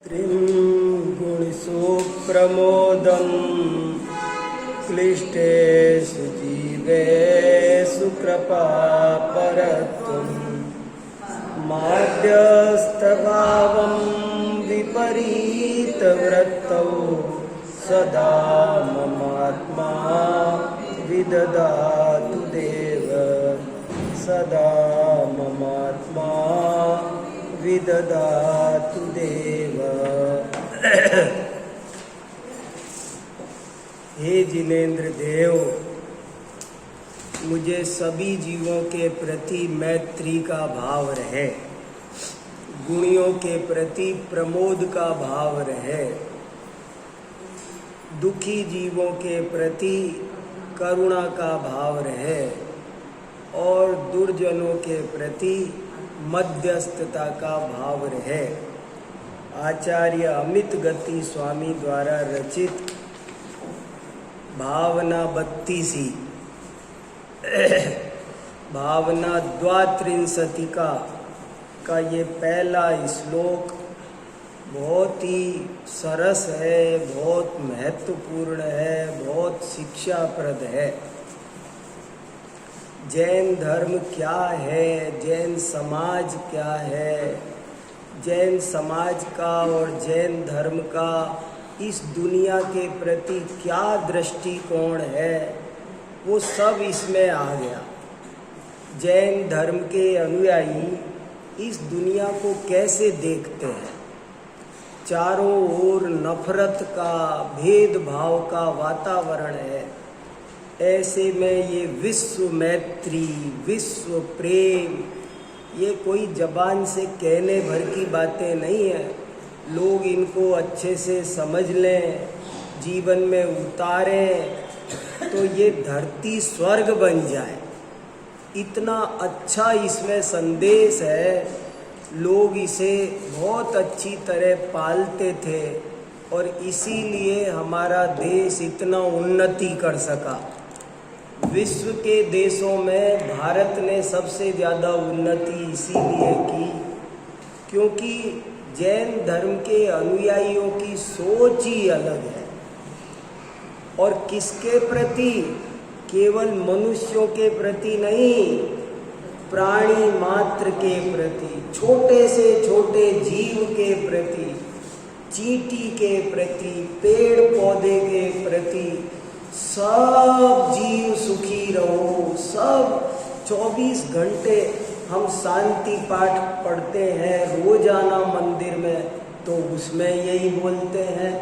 गुणिषु प्रमोदं क्लिष्टेषु जीवेषु कृपापरत्वं माध्यस्थभावं विपरीतवृत्तौ सदा ममात्मा विददातु देव सदा ममात्मा विददातु देव। हे जिनेन्द्र देव, मुझे सभी जीवों के प्रति मैत्री का भाव रहे, गुणियों के प्रति प्रमोद का भाव रहे, दुखी जीवों के प्रति करुणा का भाव रहे और दुर्जनों के प्रति मध्यस्थता का भाव रहे। आचार्य अमित गति स्वामी द्वारा रचित भावना 32 भावना द्वात्रिंशतिका का ये पहला श्लोक बहुत ही सरस है, बहुत महत्वपूर्ण है, बहुत शिक्षाप्रद है। जैन धर्म क्या है, जैन समाज क्या है, जैन समाज का और जैन धर्म का इस दुनिया के प्रति क्या दृष्टिकोण है, वो सब इसमें आ गया। जैन धर्म के अनुयायी इस दुनिया को कैसे देखते हैं, चारों ओर नफरत का, भेदभाव का वातावरण है। ऐसे में ये विश्व मैत्री, विश्व प्रेम, ये कोई जबान से कहने भर की बातें नहीं है। लोग इनको अच्छे से समझ लें, जीवन में उतारें तो ये धरती स्वर्ग बन जाए। इतना अच्छा इसमें संदेश है, लोग इसे बहुत अच्छी तरह पालते थे और इसीलिए हमारा देश इतना उन्नति कर सका। विश्व के देशों में भारत ने सबसे ज़्यादा उन्नति इसीलिए की क्योंकि जैन धर्म के अनुयायियों की सोच ही अलग है। और किसके प्रति? केवल मनुष्यों के प्रति नहीं, प्राणी मात्र के प्रति, छोटे से छोटे जीव के प्रति, चींटी के प्रति, पेड़ पौधे के प्रति, सब जीव सुखी रहो। सब 24 घंटे हम शांति पाठ पढ़ते हैं रोजाना मंदिर में, तो उसमें यही बोलते हैं।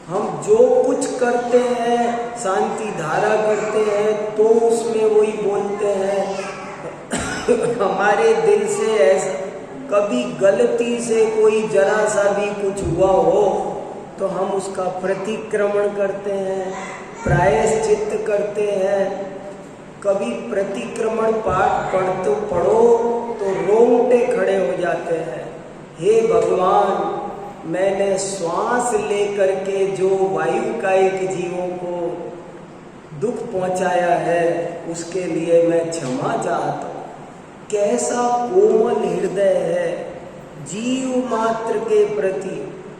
हम जो कुछ करते हैं, शांति धारा करते हैं, तो उसमें वही बोलते हैं। हमारे दिल से ऐसा कभी गलती से कोई जरा सा भी कुछ हुआ हो तो हम उसका प्रतिक्रमण करते हैं, प्रायश्चित्त करते हैं। कभी प्रतिक्रमण पाठ पढ़ो तो रोंगटे खड़े हो जाते हैं। हे भगवान, मैंने श्वास लेकर के जो वायु कायिक जीवों को दुख पहुंचाया है उसके लिए मैं क्षमा चाहता हूँ। कैसा कोमल हृदय है जीव मात्र के प्रति।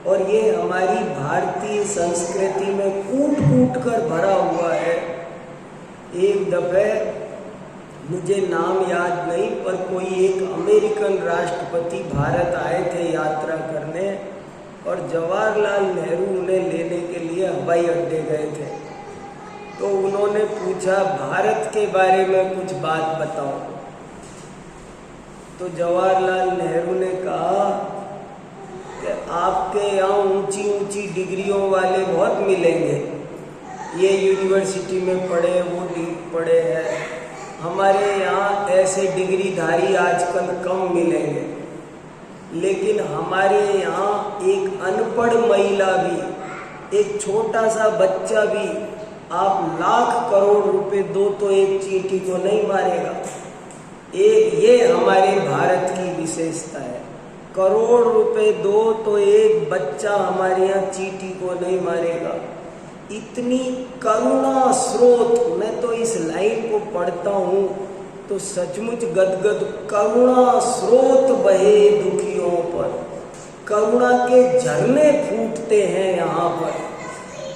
और ये हमारी भारतीय संस्कृति में कूट कूट कर भरा हुआ है। एक दफे मुझे नाम याद नहीं, पर कोई एक अमेरिकन राष्ट्रपति भारत आए थे यात्रा करने और जवाहरलाल नेहरू उन्हें लेने के लिए हवाई अड्डे गए थे। तो उन्होंने पूछा, भारत के बारे में कुछ बात बताओ। तो जवाहरलाल नेहरू ने कहा कि आपके यहाँ ऊंची ऊंची डिग्रियों वाले बहुत मिलेंगे, ये यूनिवर्सिटी में पढ़े, वो पढ़े हैं। हमारे यहाँ ऐसे डिग्रीधारी आजकल कम मिलेंगे, लेकिन हमारे यहाँ एक अनपढ़ महिला भी, एक छोटा सा बच्चा भी, आप लाख करोड़ रुपए दो तो एक चींटी को नहीं मारेगा। ये हमारे भारत की विशेषता है। करोड़ रुपए दो तो एक बच्चा हमारे यहाँ चींटी को नहीं मारेगा। इतनी करुणा स्रोत, मैं तो इस लाइन को पढ़ता हूँ तो सचमुच गदगद करुणा स्रोत बहे दुखियों पर। करुणा के झरने फूटते हैं यहाँ पर।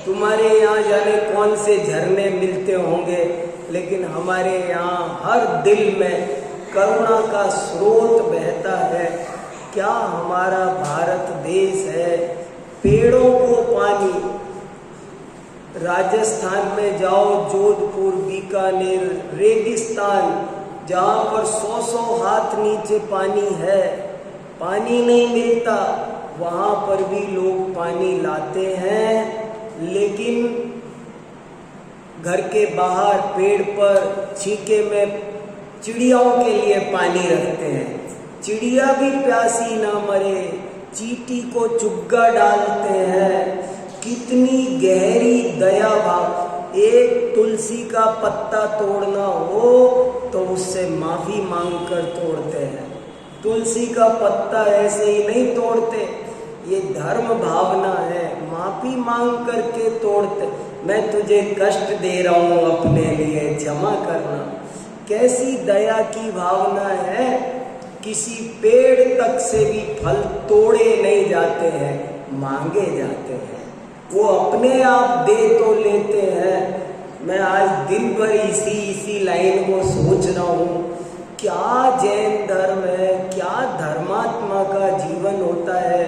तुम्हारे यहाँ जाने कौन से झरने मिलते होंगे, लेकिन हमारे यहाँ हर दिल में करुणा का स्रोत बहता है। क्या हमारा भारत देश है, पेड़ों को पानी। राजस्थान में जाओ, जोधपुर, बीकानेर, रेगिस्तान, जहाँ पर 100-100 हाथ नीचे पानी है, पानी नहीं मिलता, वहाँ पर भी लोग पानी लाते हैं। लेकिन घर के बाहर पेड़ पर छीके में चिड़ियाओं के लिए पानी रखते हैं। चिड़िया भी प्यासी ना मरे, चींटी को चुग्गा डालते हैं। कितनी गहरी दया भाव। एक तुलसी का पत्ता तोड़ना हो तो उससे माफी मांगकर तोड़ते हैं। तुलसी का पत्ता ऐसे ही नहीं तोड़ते, ये धर्म भावना है, माफी मांग करके तोड़ते। मैं तुझे कष्ट दे रहा हूँ, अपने लिए क्षमा करना। कैसी दया की भावना है। किसी पेड़ तक से भी फल तोड़े नहीं जाते हैं, मांगे जाते हैं। वो अपने आप दे तो लेते हैं। मैं आज दिन भर इसी लाइन को सोच रहा हूँ, क्या जैन धर्म है, क्या धर्मात्मा का जीवन होता है।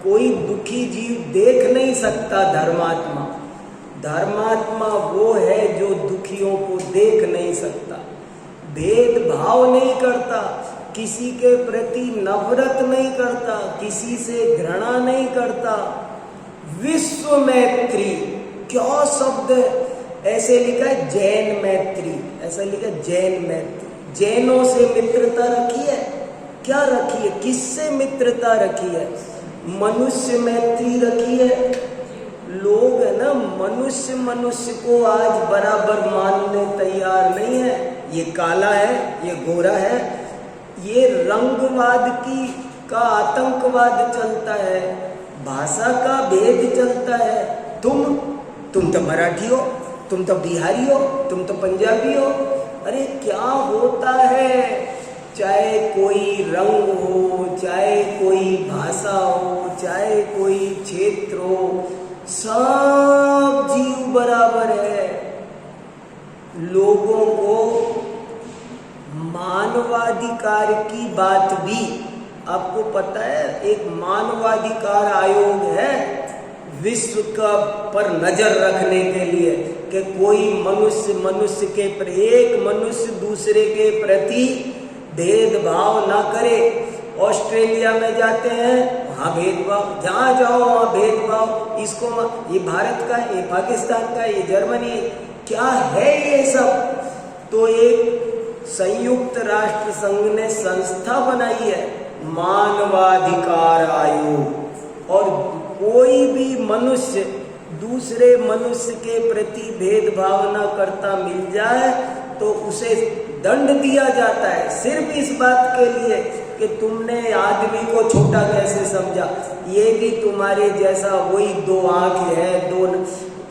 कोई दुखी जीव देख नहीं सकता धर्मात्मा। धर्मात्मा वो है जो दुखियों को देख नहीं सकता, भेदभाव नहीं करता, किसी के प्रति नफरत नहीं करता, किसी से घृणा नहीं करता। विश्व मैत्री, क्या शब्द है। ऐसे लिखा है जैन मैत्री, ऐसा लिखा है जैन मैत्री। जैनों से मित्रता रखी है, क्या रखी है, किससे मित्रता रखी है। मनुष्य मैत्री रखी है। लोग है ना, मनुष्य को आज बराबर मानने तैयार नहीं है। ये काला है, ये गोरा है, ये रंगवाद का आतंकवाद चलता है, भाषा का भेद चलता है। तुम तो मराठी हो, तुम तो बिहारी हो, तुम तो पंजाबी हो। अरे क्या होता है। चाहे कोई रंग हो, चाहे कोई भाषा हो, चाहे कोई क्षेत्र हो, सब जीव बराबर है। लोगों को मानवाधिकार की बात भी, आपको पता है, एक मानवाधिकार आयोग है विश्व का पर नजर रखने के लिए कि कोई मनुष्य के एक मनुष्य दूसरे के प्रति भेदभाव ना करे। ऑस्ट्रेलिया में जाते हैं, वहाँ भेदभाव, जहाँ जाओ वहाँ भेदभाव। इसको ये भारत का, ये पाकिस्तान का, ये जर्मनी, क्या है ये सब। तो एक संयुक्त राष्ट्र संघ ने संस्था बनाई है, मानवाधिकार आयोग। और कोई भी मनुष्य दूसरे मनुष्य के प्रति भेदभाव न करता मिल जाए तो उसे दंड दिया जाता है, सिर्फ इस बात के लिए कि तुमने आदमी को छोटा कैसे समझा। ये भी तुम्हारे जैसा वही दो आंख है, दो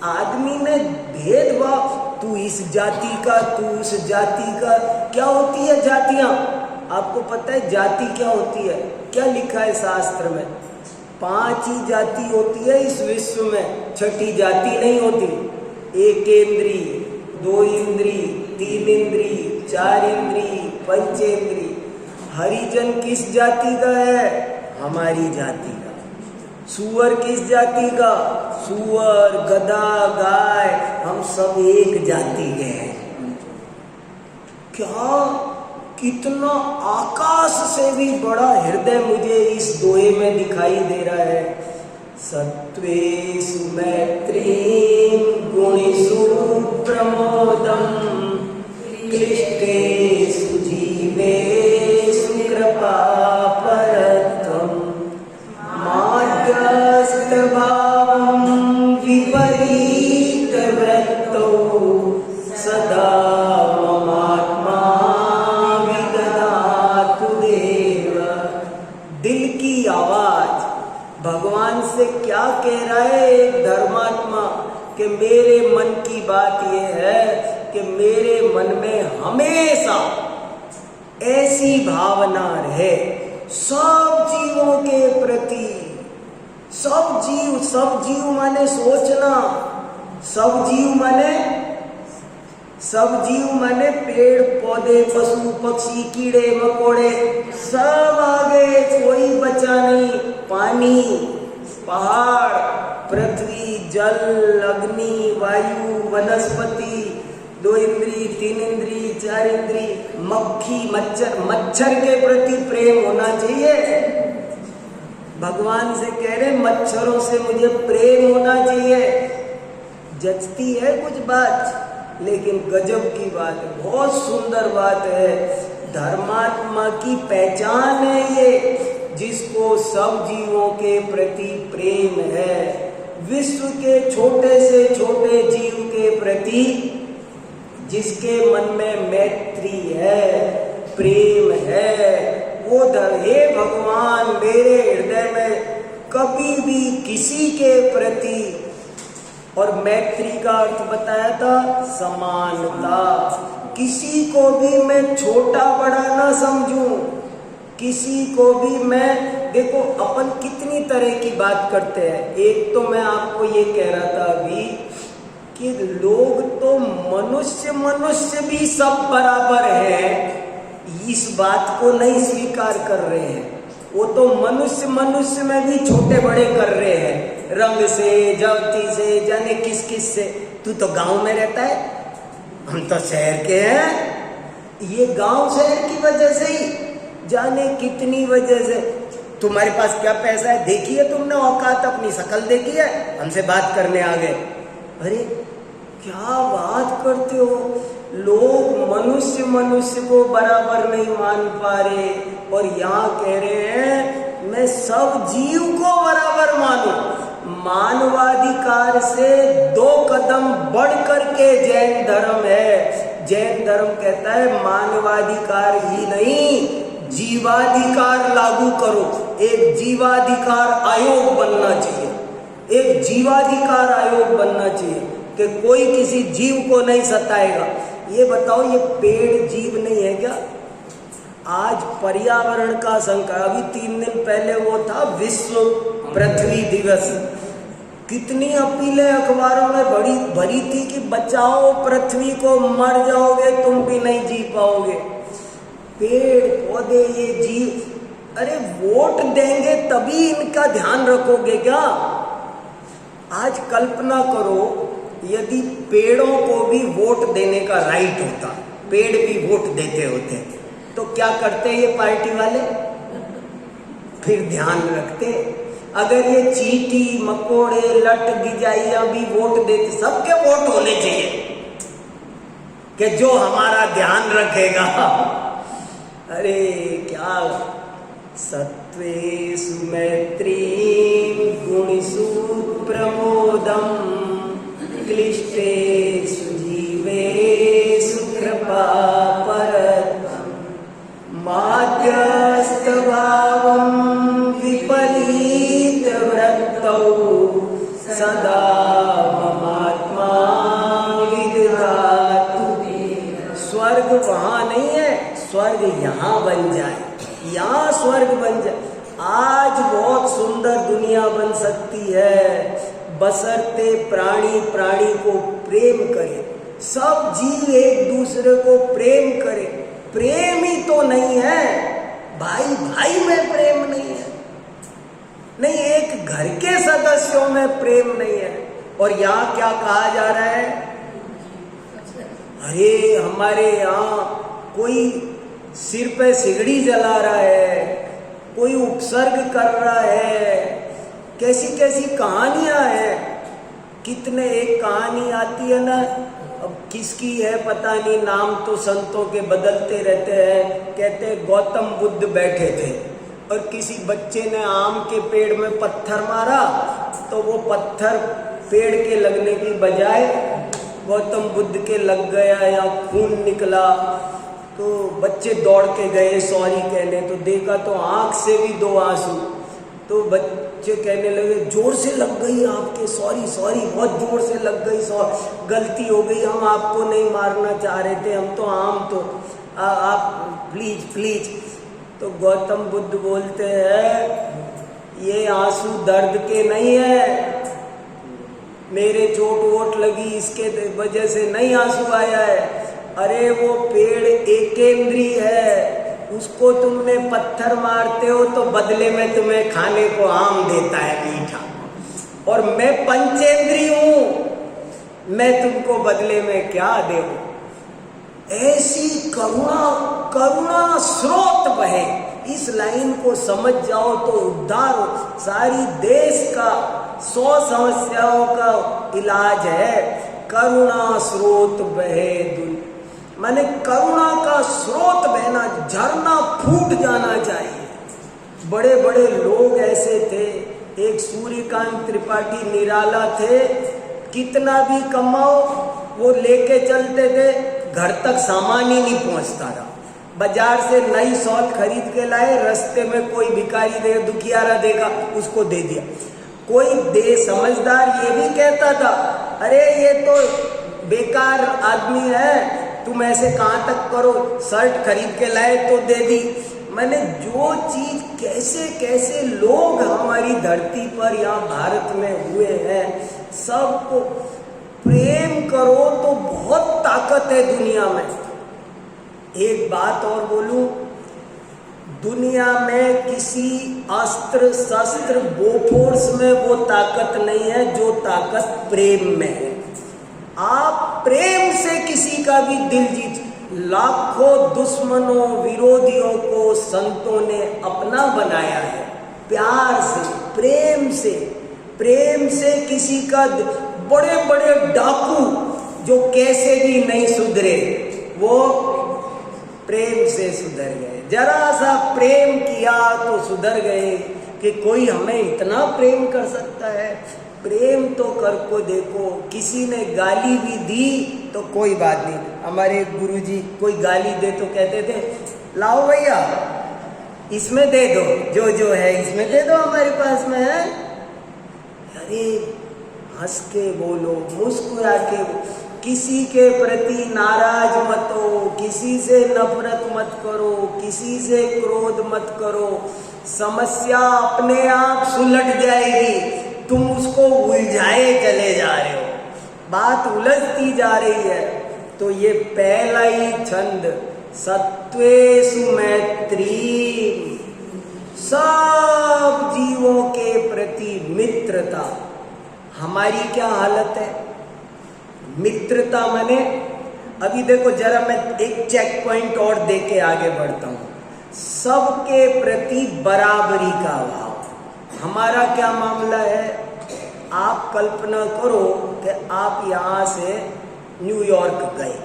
आदमी में भेदभाव। तू इस जाति का, तू उस जाति का। क्या होती है जातियां, आपको पता है जाति क्या होती है। क्या लिखा है शास्त्र में, 5 ही जाति होती है इस विश्व में, छठी जाति नहीं होती। एक इंद्री, 2 इंद्री, 3 इंद्री, 4 इंद्री, पंचेंद्री। हरिजन किस जाति का है, हमारी जाति का। सुअर किस जाति का, सुअर, गधा, गाय, हम सब एक जाति के हैं। क्या कितना आकाश से भी बड़ा हृदय मुझे इस दोहे में दिखाई दे रहा है। सत्वेषु मैत्रीं गुणेषु प्रमोदं क्लिष्टेषु जीवेषु कृपापरत्वं मार्गस्थभावं विपरीतवृत्तौ सदा ममात्मा विदधातु देव। दिल की आवाज भगवान से क्या कह रहा है एक धर्मात्मा, कि मेरे मन की बात यह है कि मेरे मन में हमेशा ऐसी भावना रहे सब जीवों के प्रति। सब जीव माने सोचना, सब जीव माने पेड़ पौधे, पशु पक्षी, कीड़े मकोड़े, सब आ गए, कोई बचा नहीं। पानी, पहाड़, पृथ्वी, जल, अग्नि, वायु, वनस्पति, 2 इंद्री, 3 इंद्री, 4 इंद्री, मक्खी, मच्छर के प्रति प्रेम होना चाहिए। भगवान से कह रहे मच्छरों से मुझे प्रेम होना चाहिए। जचती है कुछ बात, लेकिन गजब की बात है, बहुत सुंदर बात है। धर्मात्मा की पहचान है ये, जिसको सब जीवों के प्रति प्रेम है। विश्व के छोटे से छोटे जीव के प्रति जिसके मन में मैत्री है, प्रेम है, वो हे भगवान मेरे हृदय में कभी भी किसी के प्रति, और मैत्री का अर्थ बताया था समानता, किसी को भी मैं छोटा बड़ा ना समझूं, किसी को भी मैं, देखो अपन कितनी तरह की बात करते हैं। एक तो मैं आपको ये कह रहा था अभी कि लोग तो मनुष्य भी सब बराबर हैं, इस बात को नहीं स्वीकार कर रहे हैं। वो तो मनुष्य में भी छोटे बड़े कर रहे हैं, रंग से, जाति से, जाने किस से। तू तो गांव में रहता है, हम तो शहर के हैं। ये गांव शहर की वजह से ही, जाने कितनी वजह से। तुम्हारे पास क्या पैसा है, देखिए तुमने औकात, अपनी शक्ल देखी है, हमसे बात करने आ गए। अरे क्या बात करते हो, लोग मनुष्य को बराबर नहीं मान पा रहे, और यहाँ कह रहे हैं मैं सब जीव को बराबर मानूं। मानवाधिकार से 2 कदम बढ़ करके जैन धर्म है। जैन धर्म कहता है मानवाधिकार ही नहीं, जीवाधिकार लागू करो। एक जीवाधिकार आयोग बनना चाहिए, एक जीवाधिकार आयोग बनना चाहिए कि कोई किसी जीव को नहीं सताएगा। ये बताओ, ये पेड़ जीव नहीं है क्या? आज पर्यावरण का संकट, अभी 3 दिन पहले वो था विश्व पृथ्वी दिवस, कितनी अपीलें अखबारों में भरी थी कि बचाओ पृथ्वी को, मर जाओगे तुम भी नहीं जी पाओगे। पेड़ पौधे ये जीव, अरे वोट देंगे तभी इनका ध्यान रखोगे क्या? आज कल्पना करो यदि पेड़ों को भी वोट देने का राइट होता, पेड़ भी वोट देते होते, तो क्या करते ये पार्टी वाले? फिर ध्यान रखते। अगर ये चींटी मकोड़े लट गिजाइयां भी वोट देते, सबके वोट होने चाहिए कि जो हमारा ध्यान रखेगा। अरे क्या सत्वेषु मैत्री गुणेषु प्रमोदम क्लिष्टेषु जीवेषु कृपा परतम माध्यस्थ भावं विपरीत वृत्तौ सदा ममात्मा विदधातु। स्वर्ग वहां नहीं है, स्वर्ग यहाँ बन जाए, यहाँ स्वर्ग बन जाए। आज बहुत सुंदर दुनिया बन सकती है, बशर्ते प्राणी को प्रेम करे, सब जीव एक दूसरे को प्रेम करे। प्रेम ही तो नहीं है, भाई में प्रेम नहीं है, नहीं एक घर के सदस्यों में प्रेम नहीं है। और यहाँ क्या कहा जा रहा है? अरे हमारे यहाँ कोई सिर पे सिगड़ी जला रहा है, कोई उपसर्ग कर रहा है, कैसी कैसी कहानियां हैं। कितने, एक कहानी आती है ना, अब किसकी है पता नहीं, नाम तो संतों के बदलते रहते हैं। कहते हैं गौतम बुद्ध बैठे थे और किसी बच्चे ने आम के पेड़ में पत्थर मारा, तो वो पत्थर पेड़ के लगने की बजाय गौतम बुद्ध के लग गया या खून निकला। तो बच्चे दौड़ के गए सॉरी कहने, तो देखा तो आंख से भी 2 आंसू। तो बच्चे कहने लगे जोर से लग गई आपके, सॉरी बहुत जोर से लग गई, गलती हो गई, हम आपको नहीं मारना चाह रहे थे, हम तो आप प्लीज। तो गौतम बुद्ध बोलते हैं ये आंसू दर्द के नहीं है, मेरे चोट वोट लगी इसके वजह से नहीं आंसू आया है। अरे वो पेड़ एकेंद्री है, उसको तुमने पत्थर मारते हो तो बदले में तुम्हें खाने को आम देता है मीठा, और मैं पंचेंद्री हूं, मैं तुमको बदले में क्या दूं। ऐसी करुणा स्रोत बहे। इस लाइन को समझ जाओ तो उद्धार हो। सारी देश का 100 समस्याओं का इलाज है। करुणा स्रोत बहे माने करुणा का स्रोत बहना, झरना फूट जाना चाहिए। बड़े बड़े लोग ऐसे थे, एक सूर्यकांत त्रिपाठी निराला थे, कितना भी कमाओ वो लेके चलते थे, घर तक सामान ही नहीं पहुंचता था। बाजार से नई शॉल खरीद के लाए, रास्ते में कोई भिखारी देगा, दुखियारा देगा, उसको दे दिया। कोई समझदार ये भी कहता था अरे ये तो बेकार आदमी है, तुम ऐसे कहाँ तक करो, शर्ट खरीद के लाए तो दे दी। मैंने जो चीज कैसे कैसे लोग हमारी धरती पर यहाँ भारत में हुए हैं, सबको प्रेम करो तो बहुत ताकत है दुनिया में। एक बात और बोलूं, दुनिया में किसी अस्त्र शस्त्र बोफोर्स में वो ताकत नहीं है जो ताकत प्रेम में है। आप प्रेम से किसी का भी दिल जीत, लाखों दुश्मनों विरोधियों को संतों ने अपना बनाया है। प्यार से, प्रेम से किसी का, बड़े बड़े डाकू जो कैसे भी नहीं सुधरे वो प्रेम से सुधर गए। जरा सा प्रेम किया तो सुधर गए कि कोई हमें इतना प्रेम कर सकता है। प्रेम तो कर को देखो। किसी ने गाली भी दी तो कोई बात नहीं। हमारे गुरुजी कोई गाली दे तो कहते थे लाओ भैया इसमें दे दो, जो है इसमें दे दो, हमारे पास में है। अरे हंस के बोलो, मुस्कुरा के बोलो, किसी के प्रति नाराज मत हो, किसी से नफरत मत करो, किसी से क्रोध मत करो। समस्या अपने आप सुलट जाएगी, तुम उसको उलझाए चले जा रहे हो, बात उलझती जा रही है। तो ये पहला ही छंद, सत्वेषु मैत्री, सब जीवों के प्रति मित्रता। हमारी क्या हालत है? मित्रता माने, अभी देखो जरा मैं एक चेक पॉइंट और दे के आगे बढ़ता हूं। सबके प्रति बराबरी का भाव। हमारा क्या मामला है? आप कल्पना करो कि आप यहां से न्यूयॉर्क गए,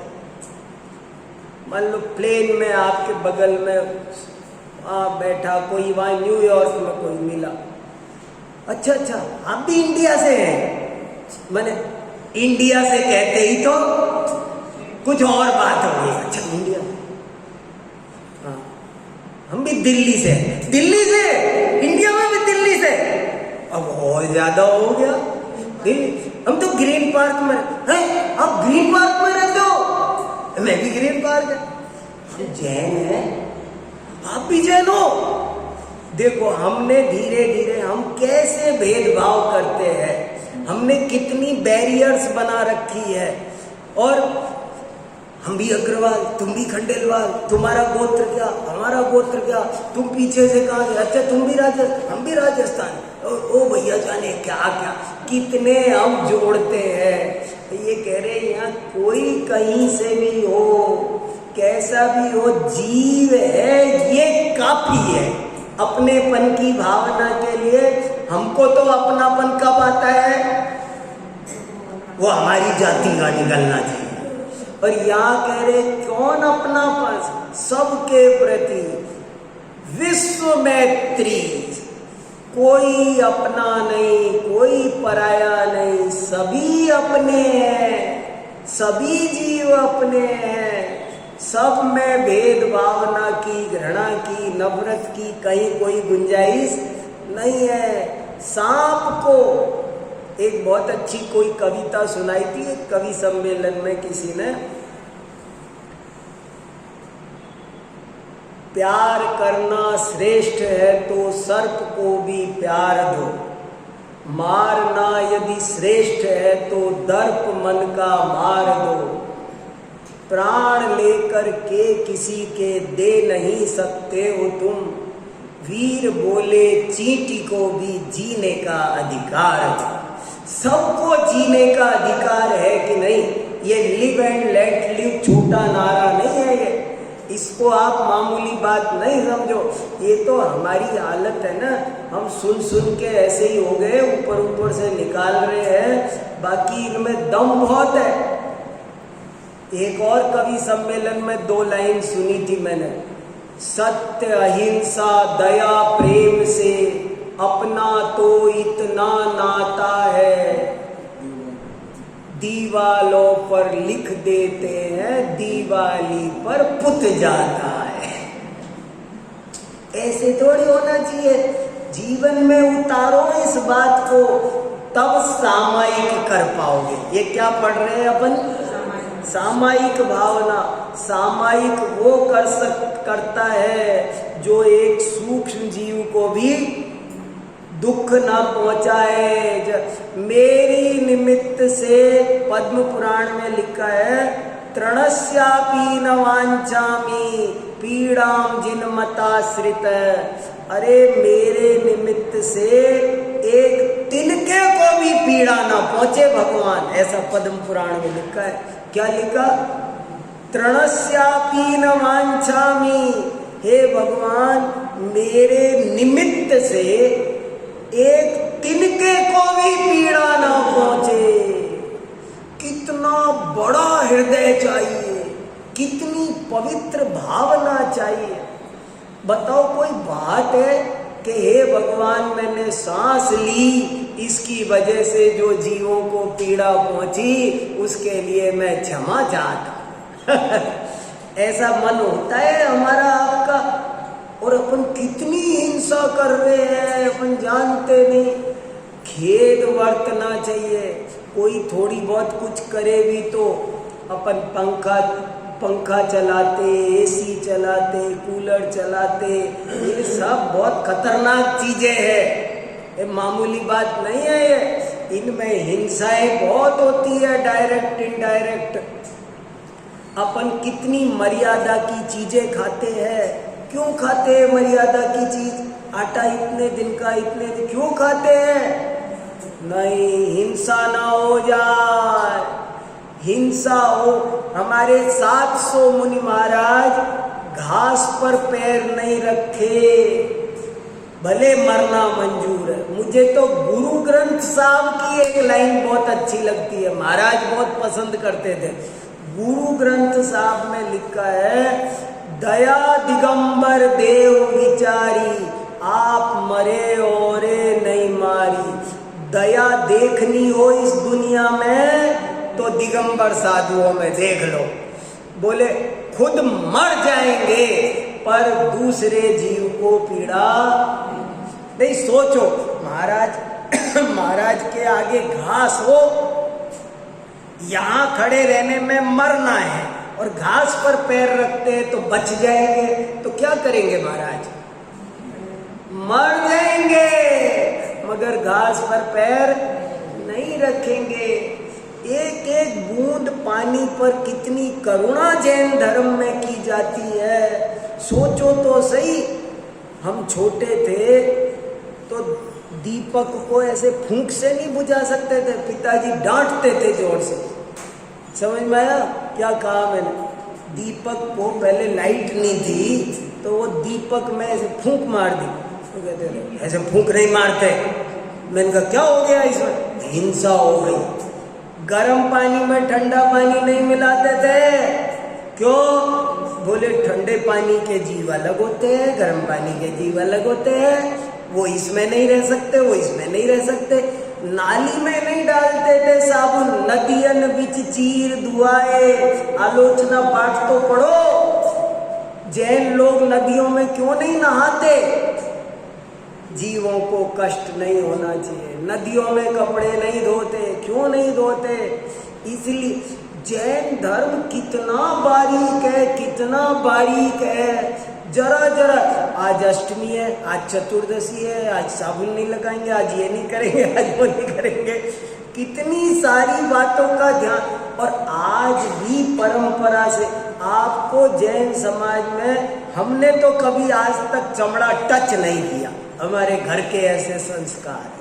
मान लो प्लेन में आपके बगल में बैठा कोई, वहां न्यूयॉर्क में कोई मिला। अच्छा आप भी इंडिया से हैं? मैंने इंडिया से कहते ही तो कुछ और बात हो गई। अच्छा इंडिया, हाँ हम भी दिल्ली से, इंडिया में भी दिल्ली से, अब और ज्यादा हो गया। हम तो ग्रीन पार्क में हैं, आप ग्रीन पार्क में रहते हो, मैं भी ग्रीन पार्क है। हम जैन हैं, आप भी जैन हो। देखो हमने धीरे धीरे हम कैसे भेदभाव करते हैं, हमने कितनी बैरियर्स बना रखी है। और हम भी अग्रवाल, तुम भी खंडेलवाल, तुम्हारा गोत्र क्या, हमारा गोत्र क्या, तुम पीछे से कहाँ से, अच्छा तुम भी राजस्थान, हम भी राजस्थान, ओ भैया जाने क्या क्या, कितने हम जोड़ते हैं। ये कह रहे यहाँ कोई कहीं से भी हो, कैसा भी हो, जीव है ये काफी है अपनेपन की भावना के लिए। हमको तो अपनापन कब आता है? वो हमारी जाति का निकलना चाहिए। और यहाँ कह रहे कौन अपनापन? सबके प्रति विश्व मैत्री, कोई अपना नहीं, कोई पराया नहीं, सभी अपने हैं, सभी जीव अपने हैं। सब में भेद भावना की, घृणा की, नफरत की कहीं कोई गुंजाइश नहीं है। सांप को एक बहुत अच्छी कोई कविता सुनाई थी एक कवि सम्मेलन में, किसी ने प्यार करना श्रेष्ठ है तो सर्प को भी प्यार दो, मारना यदि श्रेष्ठ है तो दर्प मन का मार दो, प्राण लेकर के किसी के दे नहीं सकते हो तुम, वीर बोले चींटी को भी जीने का अधिकार है। सबको जीने का अधिकार है कि नहीं? ये लिव एंड लेट लिव छोटा नारा नहीं है ये, इसको आप मामूली बात नहीं समझो। ये तो हमारी हालत है ना, हम सुन सुन के ऐसे ही हो गए, ऊपर ऊपर से निकाल रहे हैं, बाकी इनमें दम बहुत है। एक और कवि सम्मेलन में 2 लाइन सुनी थी मैंने, सत्य अहिंसा दया प्रेम से अपना तो इतना नाता है, दीवालों पर लिख देते हैं दिवाली पर पुत जाता है। ऐसे थोड़ी होना चाहिए, जीवन में उतारो इस बात को, तब सामायिक कर पाओगे। ये क्या पढ़ रहे हैं अपन? सामायिक भावना। सामायिक वो करता है जो एक सूक्ष्म जीव को भी दुख ना पहुंचाए। मेरी निमित्त से पद्म पुराण में लिखा है, तृणस्यापि न वांछामि पीड़ाम जिनमताश्रित। अरे मेरे निमित्त से एक तिनके को भी पीड़ा ना पहुंचे भगवान, ऐसा पद्म पुराण में लिखा है। क्या लिखा? तृणस्यापि न वांछामि, हे भगवान मेरे निमित्त से एक तिनके को भी पीड़ा ना पहुंचे। कितना बड़ा हृदय चाहिए, कितनी पवित्र भावना चाहिए। बताओ कोई बात है कि हे भगवान मैंने सांस ली, इसकी वजह से जो जीवों को पीड़ा पहुंची उसके लिए मैं क्षमा चाहता ऐसा मन होता है हमारा आपका? और अपन कितनी हिंसा कर रहे हैं अपन जानते नहीं। खेद बरतना चाहिए। कोई थोड़ी बहुत कुछ करे भी तो अपन पंखा चलाते, एसी चलाते, कूलर चलाते, ये सब बहुत खतरनाक चीजें हैं। ये मामूली बात नहीं है ये। इनमें हिंसाएं बहुत होती है, डायरेक्ट इनडायरेक्ट। अपन कितनी मर्यादा की चीजें खाते हैं। क्यों खाते हैं मर्यादा की चीज? आटा इतने दिन का, इतने दिन क्यों खाते हैं? नहीं, हिंसा ना हो जाए, हिंसा हो। हमारे 700 मुनि महाराज घास पर पैर नहीं रखे, भले मरना मंजूर है। मुझे तो गुरु ग्रंथ साहब की एक लाइन बहुत अच्छी लगती है, महाराज बहुत पसंद करते थे। गुरु ग्रंथ साहब में लिखा है, दया दिगंबर देव विचारी, आप मरे और नहीं मारी। दया देखनी हो इस दुनिया में तो दिगंबर साधुओं में देख लो। बोले खुद मर जाएंगे पर दूसरे जीव को पीड़ा नहीं। सोचो महाराज के आगे घास हो, यहाँ खड़े रहने में मरना है और घास पर पैर रखते हैं तो बच जाएंगे, तो क्या करेंगे महाराज? मर जाएंगे, मगर घास पर पैर नहीं रखेंगे। एक एक बूंद पानी पर कितनी करुणा जैन धर्म में की जाती है। सोचो तो सही, हम छोटे थे तो दीपक को ऐसे फूंक से नहीं बुझा सकते थे, पिताजी डांटते थे जोर से। समझ में आया क्या कहा मैंने? दीपक को पहले लाइट नहीं थी तो वो दीपक में ऐसे फूंक मार दी, तो कहते थे ऐसे फूंक नहीं मारते। मैंने कहा क्या हो गया इसमें? हिंसा हो गई। गर्म पानी में ठंडा पानी नहीं मिलाते थे, क्यों? बोले ठंडे पानी के जीव अलग होते हैं, गर्म पानी के जीव अलग होते हैं, वो इसमें नहीं रह सकते, वो इसमें नहीं रह सकते। नाली में नहीं डालते थे साबुन, नदियन बिच चीर दुआए। आलोचना पाठ तो पढ़ो, जैन लोग नदियों में क्यों नहीं नहाते? जीवों को कष्ट नहीं होना चाहिए। नदियों में कपड़े नहीं धोते, क्यों नहीं धोते? इसलिए जैन धर्म कितना बारीक है, कितना बारीक है। जरा जरा, आज अष्टमी है, आज चतुर्दशी है, आज साबुन नहीं लगाएंगे, आज ये नहीं करेंगे, आज वो नहीं करेंगे, कितनी सारी बातों का ध्यान। और आज भी परंपरा से आपको जैन समाज में हमने तो कभी आज तक चमड़ा टच नहीं किया, हमारे घर के ऐसे संस्कार है।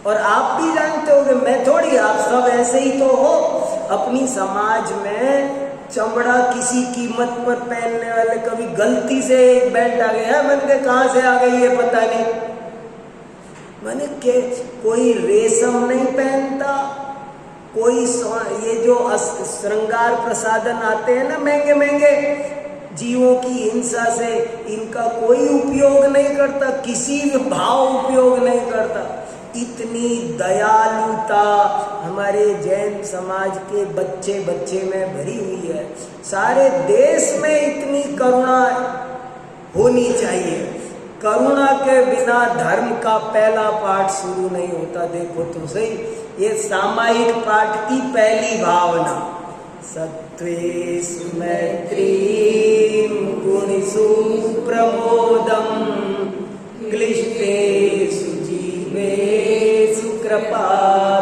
और आप भी जानते होंगे, मैं थोड़ी, आप सब ऐसे ही तो हो। अपनी समाज में चमड़ा किसी कीमत पर पहनने वाले, कभी गलती से एक बेल्ट आ गया, मैंने कहाँ से आ गई है पता नहीं, मैंने के कोई रेशम नहीं पहनता, कोई ये जो श्रृंगार प्रसाधन आते हैं ना महंगे महंगे, जीवों की हिंसा से इनका कोई उपयोग नहीं करता, किसी भी भाव उपयोग नहीं करता। इतनी दयालुता हमारे जैन समाज के बच्चे बच्चे में भरी हुई है। सारे देश में इतनी करुणा होनी चाहिए। करुणा के बिना धर्म का पहला पाठ शुरू नहीं होता। देखो तो सही, ये सामायिक पाठ की पहली भावना, सत्वेषु मैत्रीं गुणेषु प्रमोदम क्लिष्टेषु जीवेषु कृपापरत्वं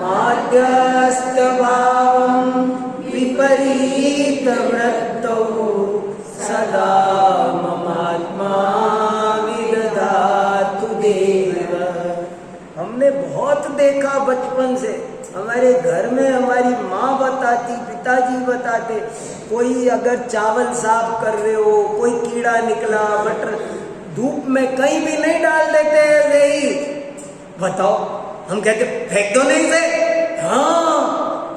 माध्यस्थभावं विपरीतवृत्तौ सदा ममात्मा विदधातु देव। हमने बहुत देखा बचपन से, हमारे घर में हमारी माँ बताती, पिताजी बताते, कोई अगर चावल साफ कर रहे हो, कोई कीड़ा निकला, मटर धूप में कहीं भी नहीं डाल देते ऐसे ही। बताओ, हम कहते फेंक दो नहीं से, हाँ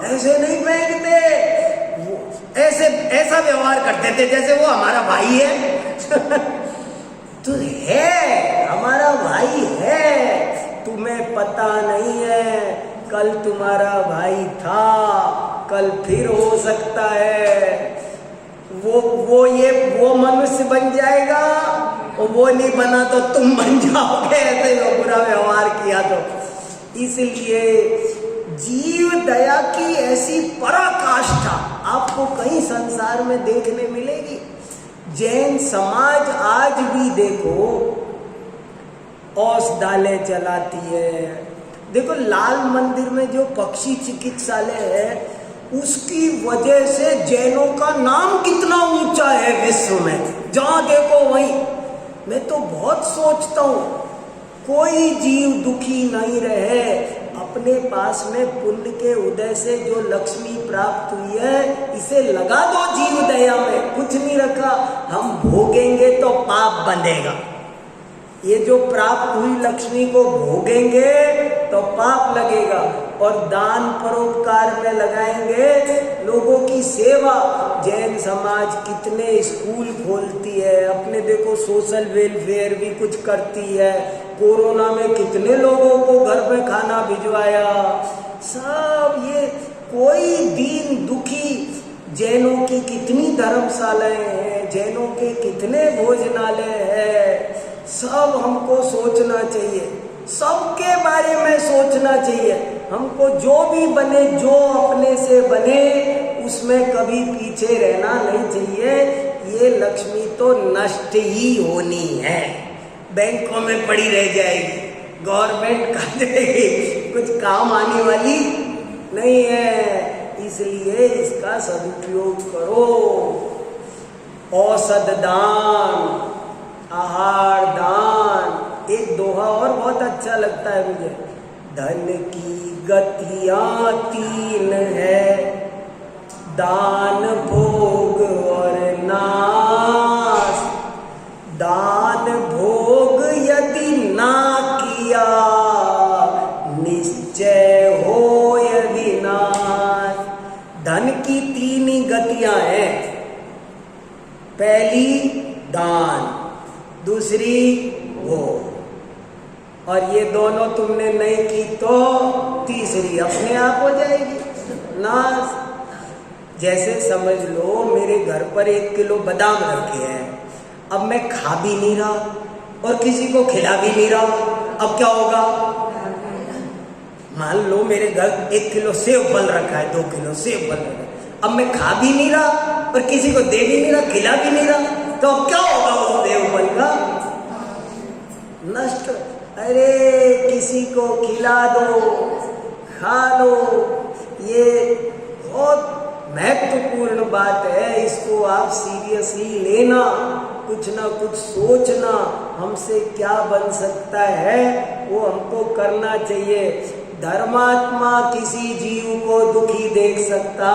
ऐसे नहीं फेंकते, ऐसे ऐसा व्यवहार करते थे जैसे वो हमारा भाई है। तो है, हमारा भाई है, तुम्हें पता नहीं है, कल तुम्हारा भाई था, कल फिर हो सकता है वो मनुष्य बन जाएगा, और वो नहीं बना तो तुम बन जाओगे, ऐसे वो बुरा व्यवहार किया तो। इसलिए जीव दया की ऐसी पराकाष्ठा आपको कहीं संसार में देखने मिलेगी। जैन समाज आज भी देखो औषधालय चलाती है। देखो लाल मंदिर में जो पक्षी चिकित्सालय है, उसकी वजह से जैनों का नाम कितना ऊंचा है विश्व में, जहां देखो वहीं। मैं तो बहुत सोचता हूँ, कोई जीव दुखी नहीं रहे। अपने पास में पुण्य के उदय से जो लक्ष्मी प्राप्त हुई है, इसे लगा दो जीव दया में, कुछ नहीं रखा, हम भोगेंगे तो पाप बंधेगा। ये जो प्राप्त हुई लक्ष्मी को भोगेंगे तो पाप लगेगा। और दान परोपकार में लगाएंगे, लोगों की सेवा। जैन समाज कितने स्कूल खोलती है, अपने देखो सोशल वेलफेयर भी कुछ करती है। कोरोना में कितने लोगों को घर पे खाना भिजवाया, सब ये कोई दीन दुखी। जैनों की कितनी धर्मशालाएं हैं, जैनों के कितने भोजनालय हैं। सब हमको सोचना चाहिए, सबके बारे में सोचना चाहिए। हमको जो भी बने, जो अपने से बने, उसमें कभी पीछे रहना नहीं चाहिए। ये लक्ष्मी तो नष्ट ही होनी है, बैंकों में पड़ी रह जाएगी, गवर्नमेंट खा जाएगी, कुछ काम आने वाली नहीं है। इसलिए इसका सदुपयोग करो। औषध दान, आहार दान। एक दोहा और बहुत अच्छा लगता है मुझे, धन की गतियां तीन है, दान भोग और नाश। दान भोग यदि ना किया, निश्चय हो विनाश। धन की तीन ही गतियां हैं, पहली दान, दूसरी भोग, और ये दोनों तुमने नहीं की तो तीसरी अपने आप हो जाएगी, नाश। जैसे समझ लो मेरे घर पर 1 किलो बादाम रखे हैं, अब मैं खा भी नहीं रहा और किसी को खिला भी नहीं रहा, अब क्या होगा? मान लो मेरे घर 1 किलो सेब फल रखा है, 2 किलो सेब फल रखा है, अब मैं खा भी नहीं रहा और किसी को दे भी नहीं रहा, खिला भी नहीं रहा, तो अब क्या होगा उस देवपन का? नष्ट। अरे किसी को खिला दो, खा लो, ये बहुत महत्वपूर्ण बात है। इसको आप सीरियसली लेना, कुछ ना कुछ सोचना, हमसे क्या बन सकता है वो हमको करना चाहिए। धर्मात्मा किसी जीव को दुखी देख सकता